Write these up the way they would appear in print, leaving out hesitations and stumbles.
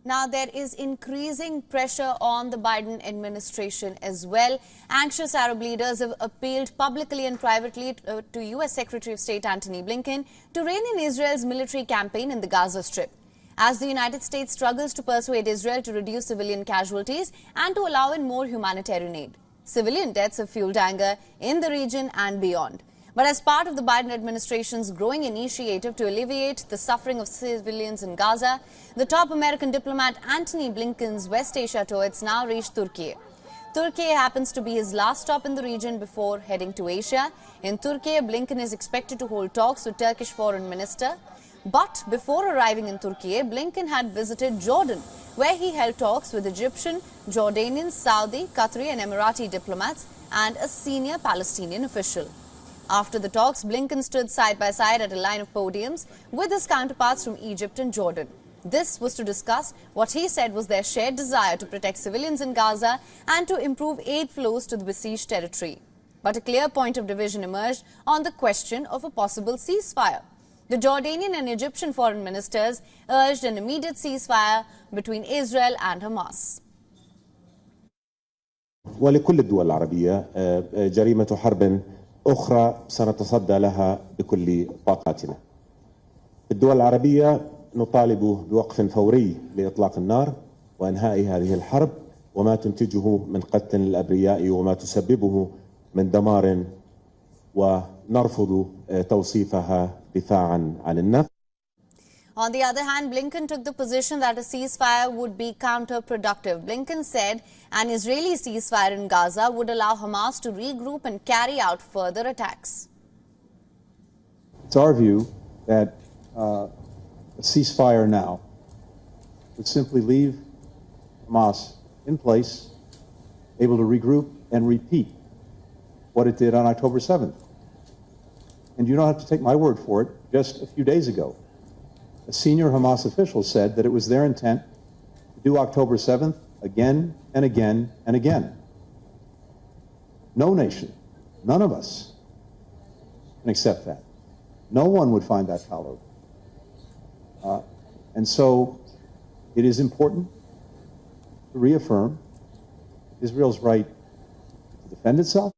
Now, there is increasing pressure on the Biden administration as well. Anxious Arab leaders have appealed publicly and privately to U.S. Secretary of State Antony Blinken to rein in Israel's military campaign in the Gaza Strip, as the United States struggles to persuade Israel to reduce civilian casualties and to allow in more humanitarian aid. Civilian deaths have fueled anger in the region and beyond. But as part of the Biden administration's growing initiative to alleviate the suffering of civilians in Gaza, the top American diplomat Antony Blinken's West Asia tour has now reached Turkey. Turkey happens to be his last stop in the region before heading to Asia. In Turkey, Blinken is expected to hold talks with Turkish Foreign Minister. But before arriving in Turkey, Blinken had visited Jordan, where he held talks with Egyptian, Jordanian, Saudi, Qatari and Emirati diplomats and a senior Palestinian official. After the talks, Blinken stood side by side at a line of podiums with his counterparts from Egypt and Jordan. This was to discuss what he said was their shared desire to protect civilians in Gaza and to improve aid flows to the besieged territory. But a clear point of division emerged on the question of a possible ceasefire. The Jordanian and Egyptian foreign ministers urged an immediate ceasefire between Israel and Hamas. ولكل الدول العربية جريمة حرب أخرى سنتصدى لها بكل طاقاتنا. الدول العربية نطالب بوقف فوري لإطلاق النار وإنهاء هذه الحرب وما تنتجه من قتل الأبرياء وما تسببه من دمار، ونرفض توصيفها دفاعا عن النفس. On the other hand, Blinken took the position that a ceasefire would be counterproductive. Blinken said an Israeli ceasefire in Gaza would allow Hamas to regroup and carry out further attacks. It's our view that a ceasefire now would simply leave Hamas in place, able to regroup and repeat what it did on October 7th. And you don't have to take my word for it. Just a few days ago, a senior Hamas official said that it was their intent to do October 7th again and again and again. No nation, none of us can accept that. No one would find that tolerable. And so it is important to reaffirm Israel's right to defend itself.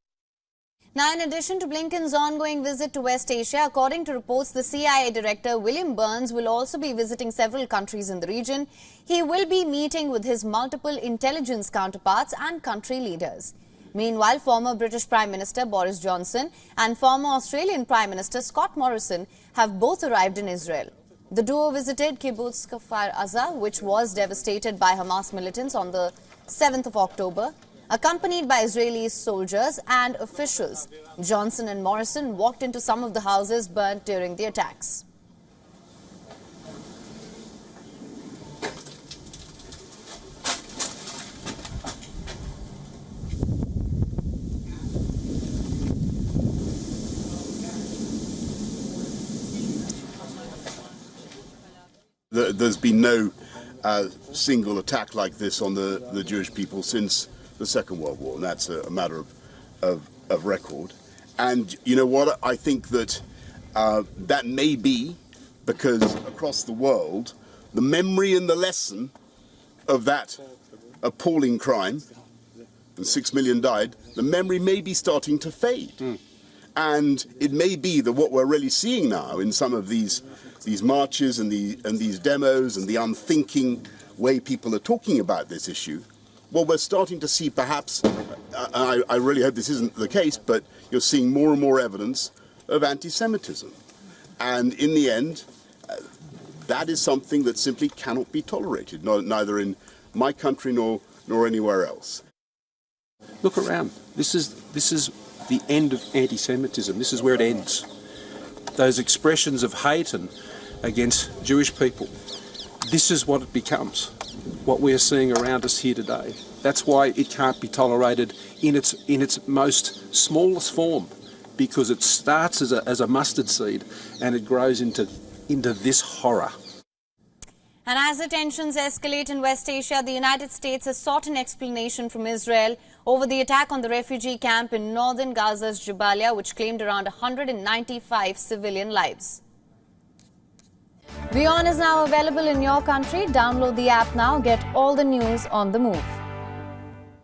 Now, in addition to Blinken's ongoing visit to West Asia, according to reports, the CIA Director William Burns will also be visiting several countries in the region. He will be meeting with his multiple intelligence counterparts and country leaders. Meanwhile, former British Prime Minister Boris Johnson and former Australian Prime Minister Scott Morrison have both arrived in Israel. The duo visited Kibbutz Kfar Aza, which was devastated by Hamas militants on the 7th of October. Accompanied by Israeli soldiers and officials, Johnson and Morrison walked into some of the houses burnt during the attacks. There's been no single attack like this on the Jewish people since the Second World War, and that's a matter of record. And you know what? I think that that may be because across the world, the memory and the lesson of that appalling crime, and 6 million died, the memory may be starting to fade. And it may be that what we're really seeing now in some of these marches and these demos and the unthinking way people are talking about this issue, well, we're starting to see perhaps, I really hope this isn't the case, but you're seeing more and more evidence of anti-Semitism. And in the end, that is something that simply cannot be tolerated, neither in my country nor anywhere else. Look around. This is the end of anti-Semitism. This is where it ends. Those expressions of hate and against Jewish people. This is what it becomes. What we're seeing around us here today. That's why it can't be tolerated in its most smallest form, because it starts as a mustard seed and it grows into this horror. And as the tensions escalate in West Asia, the United States has sought an explanation from Israel over the attack on the refugee camp in northern Gaza's Jabalia, which claimed around 195 civilian lives. WION is now available in your country. Download the app now. Get all the news on the move.